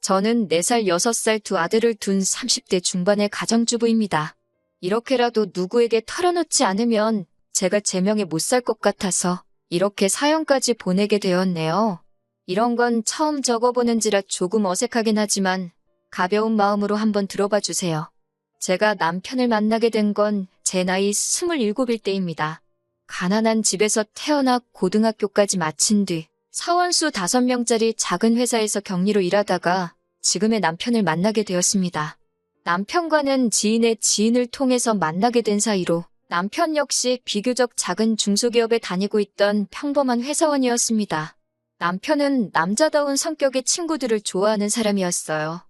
저는 4살, 6살 두 아들을 둔 30대 중반의 가정주부입니다. 이렇게라도 누구에게 털어놓지 않으면 제가 제명에 못 살 것 같아서 이렇게 사연까지 보내게 되었네요. 이런 건 처음 적어보는지라 조금 어색하긴 하지만 가벼운 마음으로 한번 들어봐 주세요. 제가 남편을 만나게 된 건 제 나이 27일 때입니다. 가난한 집에서 태어나 고등학교까지 마친 뒤 사원수 5명짜리 작은 회사에서 격리로 일하다가 지금의 남편을 만나게 되었습니다. 남편과는 지인의 지인을 통해서 만나게 된 사이로 남편 역시 비교적 작은 중소기업에 다니고 있던 평범한 회사원이었습니다. 남편은 남자다운 성격의 친구들을 좋아하는 사람이었어요.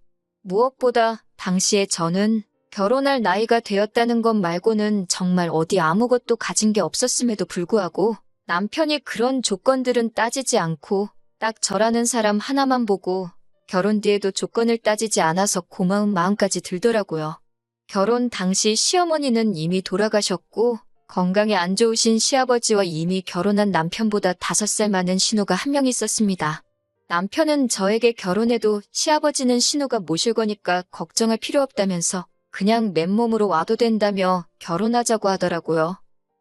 무엇보다 당시에 저는 결혼할 나이가 되었다는 것 말고는 정말 어디 아무것도 가진 게 없었음에도 불구하고 남편이 그런 조건들은 따지지 않고 딱 저라는 사람 하나만 보고 결혼 뒤에도 조건을 따지지 않아서 고마운 마음까지 들더라고요. 결혼 당시 시어머니는 이미 돌아가셨고 건강에 안 좋으신 시아버지와 이미 결혼한 남편보다 5살 많은 신우가 한 명 있었습니다. 남편은 저에게 결혼해도 시아버지는 신우가 모실 거니까 걱정할 필요 없다면서 그냥 맨몸으로 와도 된다며 결혼하자고 하더라고요.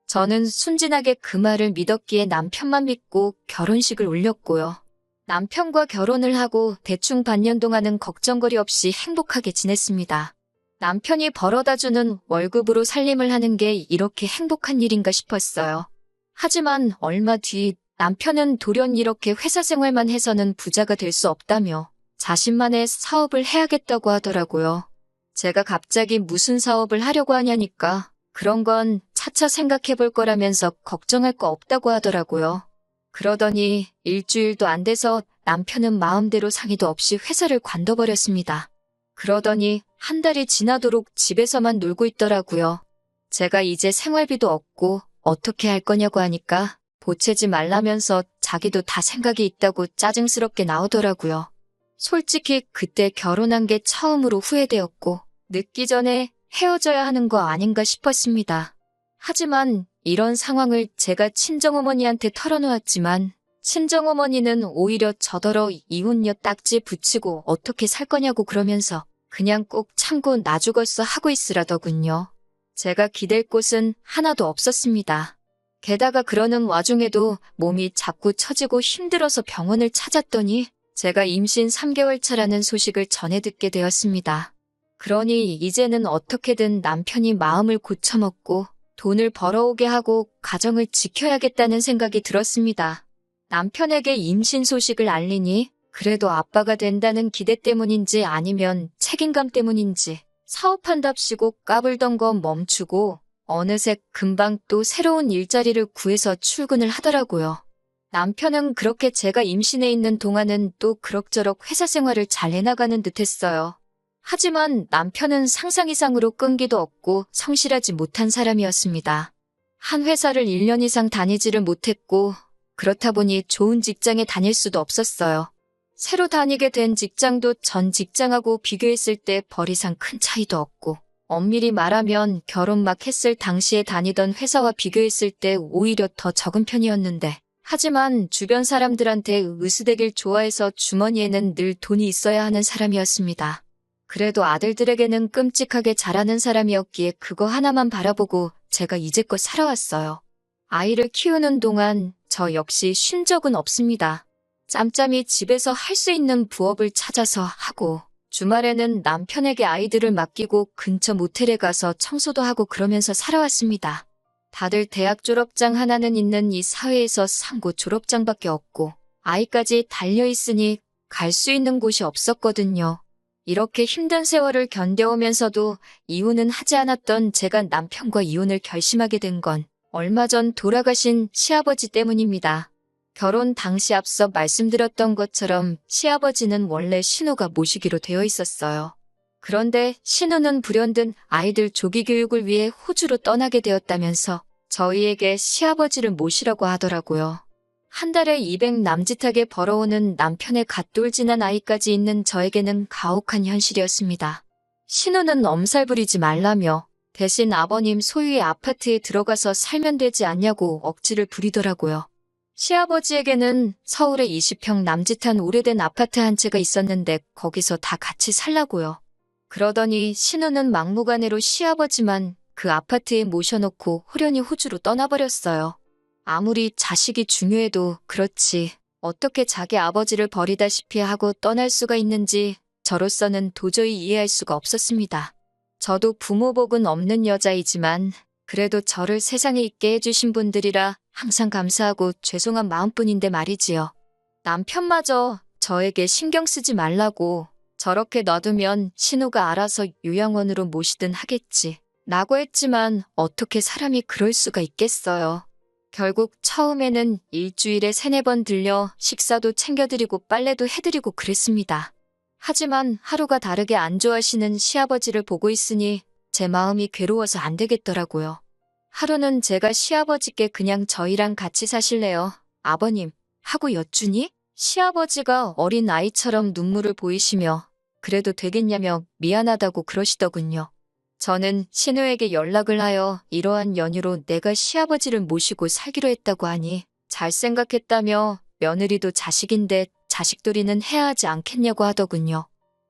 저는 순진하게 그 말을 믿었기에 남편만 믿고 결혼식을 올렸고요. 남편과 결혼을 하고 대충 반년 동안은 걱정거리 없이 행복하게 지냈습니다. 남편이 벌어다주는 월급으로 살림을 하는 게 이렇게 행복한 일인가 싶었어요. 하지만 얼마 뒤 남편은 돌연 이렇게 회사 생활만 해서는 부자가 될 수 없다며 자신만의 사업을 해야겠다고 하더라고요. 제가 갑자기 무슨 사업을 하려고 하냐니까 그런 건 차차 생각해 볼 거라면서 걱정할 거 없다고 하더라고요. 그러더니 일주일도 안 돼서 남편은 마음대로 상의도 없이 회사를 관둬버렸습니다. 그러더니 한 달이 지나도록 집에서만 놀고 있더라고요. 제가 이제 생활비도 없고 어떻게 할 거냐고 하니까 보채지 말라면서 자기도 다 생각이 있다고 짜증스럽게 나오더라고요. 솔직히 그때 결혼한 게 처음으로 후회되었고 늦기 전에 헤어져야 하는 거 아닌가 싶었습니다. 하지만 이런 상황을 제가 친정어머니한테 털어놓았지만 친정어머니는 오히려 저더러 이혼녀 딱지 붙이고 어떻게 살 거냐고 그러면서 그냥 꼭 참고 나 죽었어 하고 있으라더군요. 제가 기댈 곳은 하나도 없었습니다. 게다가 그러는 와중에도 몸이 자꾸 처지고 힘들어서 병원을 찾았더니 제가 임신 3개월 차라는 소식을 전해 듣게 되었습니다. 그러니 이제는 어떻게든 남편이 마음을 고쳐먹고 돈을 벌어오게 하고 가정을 지켜야겠다는 생각이 들었습니다. 남편에게 임신 소식을 알리니 그래도 아빠가 된다는 기대 때문인지 아니면 책임감 때문인지 사업한답시고 까불던 거 멈추고 어느새 금방 또 새로운 일자리를 구해서 출근을 하더라고요. 남편은 그렇게 제가 임신해 있는 동안은 또 그럭저럭 회사 생활을 잘 해나가는 듯했어요. 하지만 남편은 상상 이상으로 끈기도 없고 성실하지 못한 사람이었습니다. 한 회사를 1년 이상 다니지를 못했고 그렇다 보니 좋은 직장에 다닐 수도 없었어요. 새로 다니게 된 직장도 전 직장하고 비교했을 때 벌 이상 큰 차이도 없고 엄밀히 말하면 결혼 막 했을 당시에 다니던 회사와 비교했을 때 오히려 더 적은 편이었는데 하지만 주변 사람들한테 으스대길 좋아해서 주머니에는 늘 돈이 있어야 하는 사람이었습니다. 그래도 아들들에게는 끔찍하게 잘하는 사람이었기에 그거 하나만 바라보고 제가 이제껏 살아왔어요. 아이를 키우는 동안 저 역시 쉰 적은 없습니다. 짬짬이 집에서 할 수 있는 부업을 찾아서 하고 주말에는 남편에게 아이들을 맡기고 근처 모텔에 가서 청소도 하고 그러면서 살아왔습니다. 다들 대학 졸업장 하나는 있는 이 사회에서 상고 졸업장밖에 없고 아이까지 달려있으니 갈 수 있는 곳이 없었거든요. 이렇게 힘든 세월을 견뎌오면서도 이혼은 하지 않았던 제가 남편과 이혼을 결심하게 된 건 얼마 전 돌아가신 시아버지 때문입니다. 결혼 당시 앞서 말씀드렸던 것처럼 시아버지는 원래 신우가 모시기로 되어 있었어요. 그런데 신우는 불현듯 아이들 조기 교육을 위해 호주로 떠나게 되었다면서 저희에게 시아버지를 모시라고 하더라고요. 한 달에 200 남짓하게 벌어오는 남편의 갓돌진한 아이까지 있는 저에게는 가혹한 현실이었습니다. 신우는 엄살 부리지 말라며 대신 아버님 소유의 아파트에 들어가서 살면 되지 않냐고 억지를 부리더라고요. 시아버지에게는 서울에 20평 남짓한 오래된 아파트 한 채가 있었는데 거기서 다 같이 살라고요. 그러더니 신우는 막무가내로 시아버지만 그 아파트에 모셔놓고 호련히 호주로 떠나버렸어요. 아무리 자식이 중요해도 그렇지 어떻게 자기 아버지를 버리다시피 하고 떠날 수가 있는지 저로서는 도저히 이해할 수가 없었습니다. 저도 부모복은 없는 여자이지만 그래도 저를 세상에 있게 해주신 분들이라 항상 감사하고 죄송한 마음뿐인데 말이지요. 남편마저 저에게 신경 쓰지 말라고 저렇게 놔두면 신우가 알아서 요양원으로 모시든 하겠지 라고 했지만 어떻게 사람이 그럴 수가 있겠어요. 결국 처음에는 일주일에 3-4번 들려 식사도 챙겨드리고 빨래도 해드리고 그랬습니다. 하지만 하루가 다르게 안 좋아하시는 시아버지를 보고 있으니 제 마음이 괴로워서 안 되겠더라고요. 하루는 제가 시아버지께 그냥 저희랑 같이 사실래요? 아버님 하고 여쭈니 시아버지가 어린 아이처럼 눈물을 보이시며 그래도 되겠냐며 미안하다고 그러시더군요. 저는 신우에게 연락을 하여 이러한 연유로 내가 시아버지를 모시고 살기로 했다고 하니 잘 생각했다며 며느리도 자식인데 자식돌이는 해야 하지 않겠냐고 하더군요.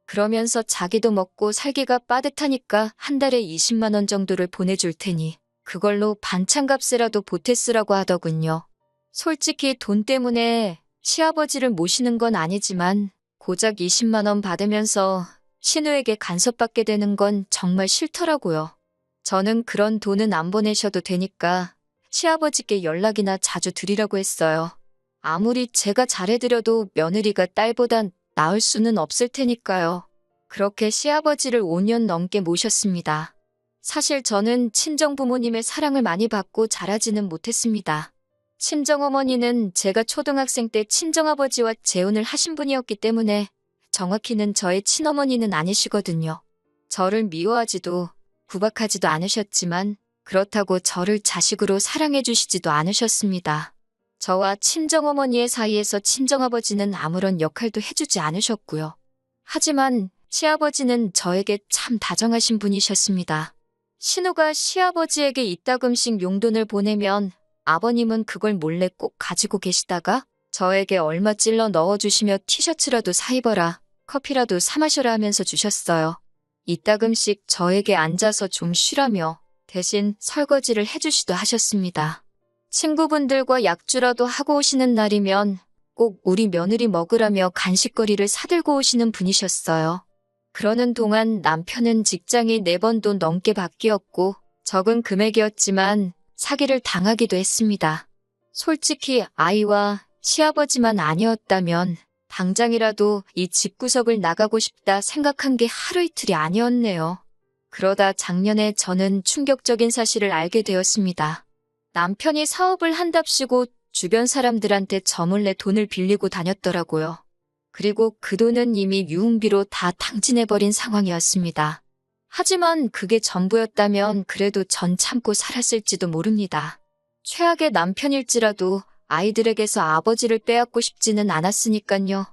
그러면서 자기도 먹고 살기가 빠듯하니까 한 달에 20만 원 정도를 보내줄 테니 그걸로 반찬값이라도 보태 쓰라고 하더군요. 솔직히 돈 때문에 시아버지를 모시는 건 아니지만 고작 20만 원 받으면서 신우에게 간섭받게 되는 건 정말 싫더라고요. 저는 그런 돈은 안 보내셔도 되니까 시아버지께 연락이나 자주 드리라고 했어요. 아무리 제가 잘해드려도 며느리가 딸보단 나을 수는 없을 테니까요. 그렇게 시아버지를 5년 넘게 모셨습니다. 사실 저는 친정부모님의 사랑을 많이 받고 자라지는 못했습니다. 친정어머니는 제가 초등학생 때 친정아버지와 재혼을 하신 분이었기 때문에 정확히는 저의 친어머니는 아니시거든요. 저를 미워하지도 구박하지도 않으셨지만 그렇다고 저를 자식으로 사랑해 주시지도 않으셨습니다. 저와 친정어머니의 사이에서 친정아버지는 아무런 역할도 해주지 않으셨고요. 하지만 시아버지는 저에게 참 다정하신 분이셨습니다. 신우가 시아버지에게 이따금씩 용돈을 보내면 아버님은 그걸 몰래 꼭 가지고 계시다가 저에게 얼마 찔러 넣어주시며 티셔츠라도 사 입어라, 커피라도 사 마셔라 하면서 주셨어요. 이따금씩 저에게 앉아서 좀 쉬라며 대신 설거지를 해주시도 하셨습니다. 친구분들과 약주라도 하고 오시는 날이면 꼭 우리 며느리 먹으라며 간식거리를 사들고 오시는 분이셨어요. 그러는 동안 남편은 직장이 4번도 넘게 바뀌었고 적은 금액이었지만 사기를 당하기도 했습니다. 솔직히 아이와 시아버지만 아니었다면 당장이라도 이 집구석을 나가고 싶다 생각한 게 하루 이틀이 아니었네요. 그러다 작년에 저는 충격적인 사실을 알게 되었습니다. 남편이 사업을 한답시고 주변 사람들한테 저 몰래 돈을 빌리고 다녔더라고요. 그리고 그 돈은 이미 유흥비로 다 탕진해버린 상황이었습니다. 하지만 그게 전부였다면 그래도 전 참고 살았을지도 모릅니다. 최악의 남편일지라도 아이들에게서 아버지를 빼앗고 싶지는 않았으니깐요.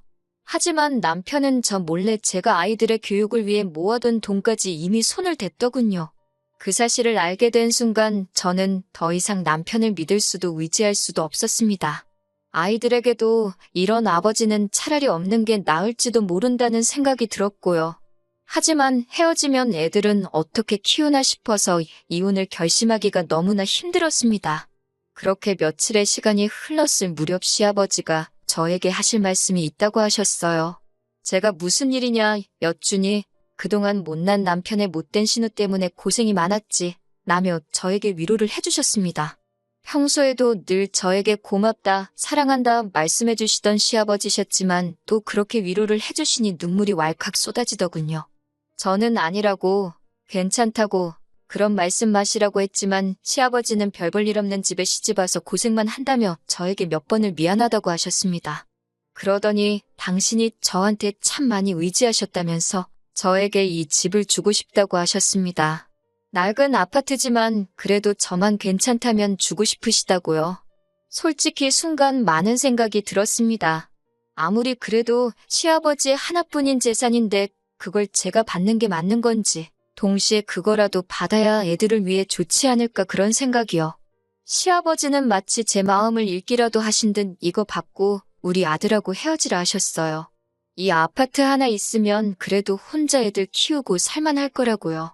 하지만 남편은 저 몰래 제가 아이들의 교육을 위해 모아둔 돈까지 이미 손을 댔더군요. 그 사실을 알게 된 순간 저는 더 이상 남편을 믿을 수도 의지할 수도 없었습니다. 아이들에게도 이런 아버지는 차라리 없는 게 나을지도 모른다는 생각이 들었고요. 하지만 헤어지면 애들은 어떻게 키우나 싶어서 이혼을 결심하기가 너무나 힘들었습니다. 그렇게 며칠의 시간이 흘렀을 무렵 시아버지가 저에게 하실 말씀이 있다고 하셨어요. 제가 무슨 일이냐 여쭈니 그동안 못난 남편의 못된 신우 때문에 고생이 많았지 라며 저에게 위로를 해주셨습니다. 평소에도 늘 저에게 고맙다, 사랑한다 말씀해 주시던 시아버지셨지만 또 그렇게 위로를 해주시니 눈물이 왈칵 쏟아지더군요. 저는 아니라고, 괜찮다고, 그런 말씀 마시라고 했지만 시아버지는 별 볼 일 없는 집에 시집와서 고생만 한다며 저에게 몇 번을 미안하다고 하셨습니다. 그러더니 당신이 저한테 참 많이 의지하셨다면서 저에게 이 집을 주고 싶다고 하셨습니다. 낡은 아파트지만 그래도 저만 괜찮다면 주고 싶으시다고요. 솔직히 순간 많은 생각이 들었습니다. 아무리 그래도 시아버지의 하나뿐인 재산인데 그걸 제가 받는 게 맞는 건지 동시에 그거라도 받아야 애들을 위해 좋지 않을까 그런 생각이요. 시아버지는 마치 제 마음을 읽기라도 하신 듯 이거 받고 우리 아들하고 헤어지라 하셨어요. 이 아파트 하나 있으면 그래도 혼자 애들 키우고 살만할 거라고요.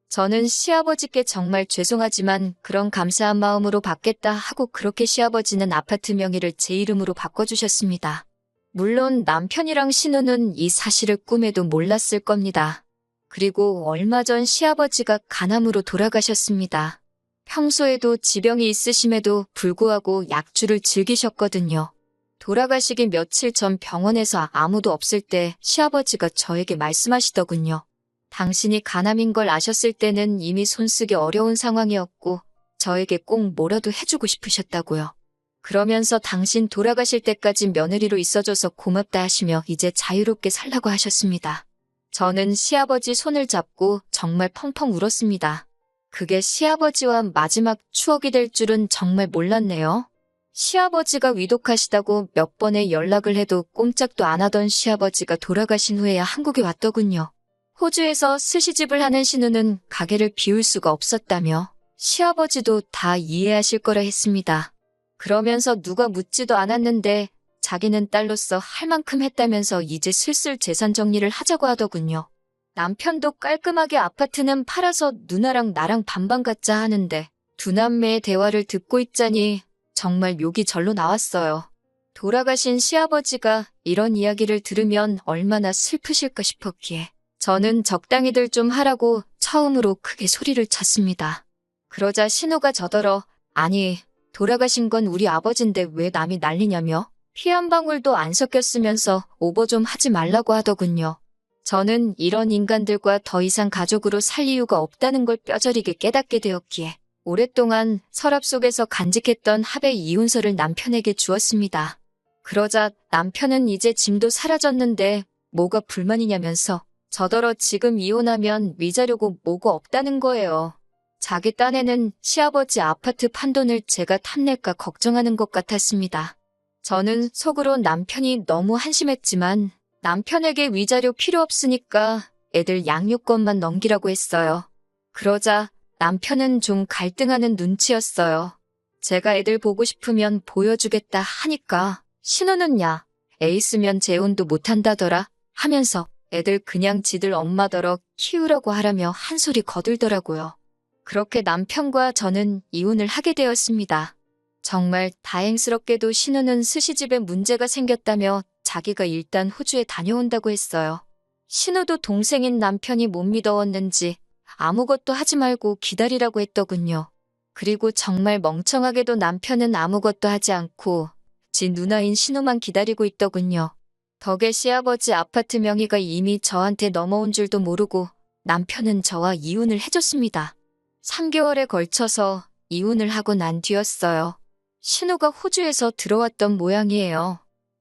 저는 시아버지께 정말 죄송하지만 그런 감사한 마음으로 받겠다 하고 그렇게 시아버지는 아파트 명의를 제 이름으로 바꿔주셨습니다. 물론 남편이랑 신우는 이 사실을 꿈에도 몰랐을 겁니다. 그리고 얼마 전 시아버지가 간암으로 돌아가셨습니다. 평소에도 지병이 있으심에도 불구하고 약주를 즐기셨거든요. 돌아가시기 며칠 전 병원에서 아무도 없을 때 시아버지가 저에게 말씀하시더군요. 당신이 간암인 걸 아셨을 때는 이미 손쓰기 어려운 상황이었고 저에게 꼭 뭐라도 해주고 싶으셨다고요. 그러면서 당신 돌아가실 때까지 며느리로 있어줘서 고맙다 하시며 이제 자유롭게 살라고 하셨습니다. 저는 시아버지 손을 잡고 정말 펑펑 울었습니다. 그게 시아버지와 마지막 추억이 될 줄은 정말 몰랐네요. 시아버지가 위독하시다고 몇 번의 연락을 해도 꼼짝도 안 하던 시아버지가 돌아가신 후에야 한국에 왔더군요. 호주에서 스시집을 하는 신우는 가게를 비울 수가 없었다며 시아버지도 다 이해하실 거라 했습니다. 그러면서 누가 묻지도 않았는데 자기는 딸로서 할 만큼 했다면서 이제 슬슬 재산 정리를 하자고 하더군요. 남편도 깔끔하게 아파트는 팔아서 누나랑 나랑 반반 갖자 하는데 두 남매의 대화를 듣고 있자니 정말 욕이 절로 나왔어요. 돌아가신 시아버지가 이런 이야기를 들으면 얼마나 슬프실까 싶었기에 저는 적당히들 좀 하라고 처음으로 크게 소리를 쳤습니다. 그러자 신우가 저더러 아니 돌아가신 건 우리 아버지인데 왜 남이 난리냐며 피 한 방울도 안 섞였으면서 오버 좀 하지 말라고 하더군요. 저는 이런 인간들과 더 이상 가족으로 살 이유가 없다는 걸 뼈저리게 깨닫게 되었기에 오랫동안 서랍 속에서 간직했던 합의 이혼서를 남편에게 주었습니다. 그러자 남편은 이제 짐도 사라졌는데 뭐가 불만이냐면서 저더러 지금 이혼하면 위자료고 뭐고 없다는 거예요. 자기 딴에는 시아버지 아파트 판돈을 제가 탐낼까 걱정하는 것 같았습니다. 저는 속으로 남편이 너무 한심했지만 남편에게 위자료 필요 없으니까 애들 양육권만 넘기라고 했어요. 그러자 남편은 좀 갈등하는 눈치였어요. 제가 애들 보고 싶으면 보여주겠다 하니까 신우는 야, 애 있으면 재혼도 못한다더라 하면서 애들 그냥 지들 엄마더러 키우라고 하라며 한 소리 거들더라고요. 그렇게 남편과 저는 이혼을 하게 되었습니다. 정말 다행스럽게도 신우는 스시집에 문제가 생겼다며 자기가 일단 호주에 다녀온다고 했어요. 신우도 동생인 남편이 못 믿어왔는지 아무것도 하지 말고 기다리라고 했더군요. 그리고 정말 멍청하게도 남편은 아무것도 하지 않고 지 누나인 신우만 기다리고 있더군요. 덕에 시아버지 아파트 명의가 이미 저한테 넘어온 줄도 모르고 남편은 저와 이혼을 해줬습니다. 3개월에 걸쳐서 이혼을 하고 난 뒤였어요. 신우가 호주에서 들어왔던 모양이에요.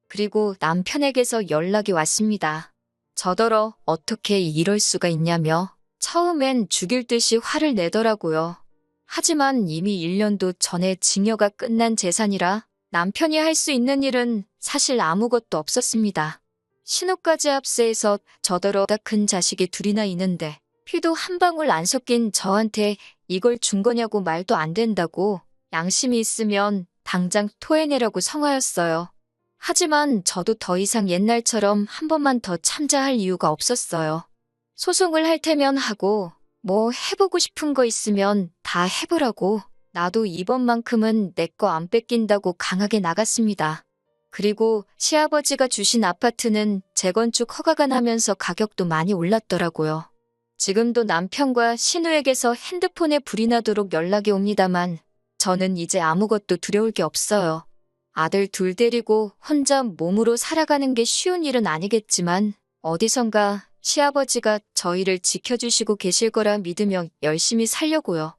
그리고 남편에게서 연락이 왔습니다. 저더러 어떻게 이럴 수가 있냐며 처음엔 죽일 듯이 화를 내더라고요. 하지만 이미 1년도 전에 증여가 끝난 재산이라 남편이 할 수 있는 일은 사실 아무것도 없었습니다. 신우까지 합세해서 저더러 큰 자식이 둘이나 있는데 피도 한 방울 안 섞인 저한테 이걸 준 거냐고 말도 안 된다고 양심이 있으면 당장 토해내라고 성하였어요. 하지만 저도 더 이상 옛날처럼 한 번만 더 참자할 이유가 없었어요. 소송을 할 테면 하고 뭐 해보고 싶은 거 있으면 다 해보라고 나도 이번만큼은 내 거 안 뺏긴다고 강하게 나갔습니다. 그리고 시아버지가 주신 아파트는 재건축 허가가 나면서 가격도 많이 올랐더라고요. 지금도 남편과 신우에게서 핸드폰에 불이 나도록 연락이 옵니다만 저는 이제 아무것도 두려울 게 없어요. 아들 둘 데리고 혼자 몸으로 살아가는 게 쉬운 일은 아니겠지만 어디선가 시아버지가 저희를 지켜주시고 계실 거라 믿으며 열심히 살려고요.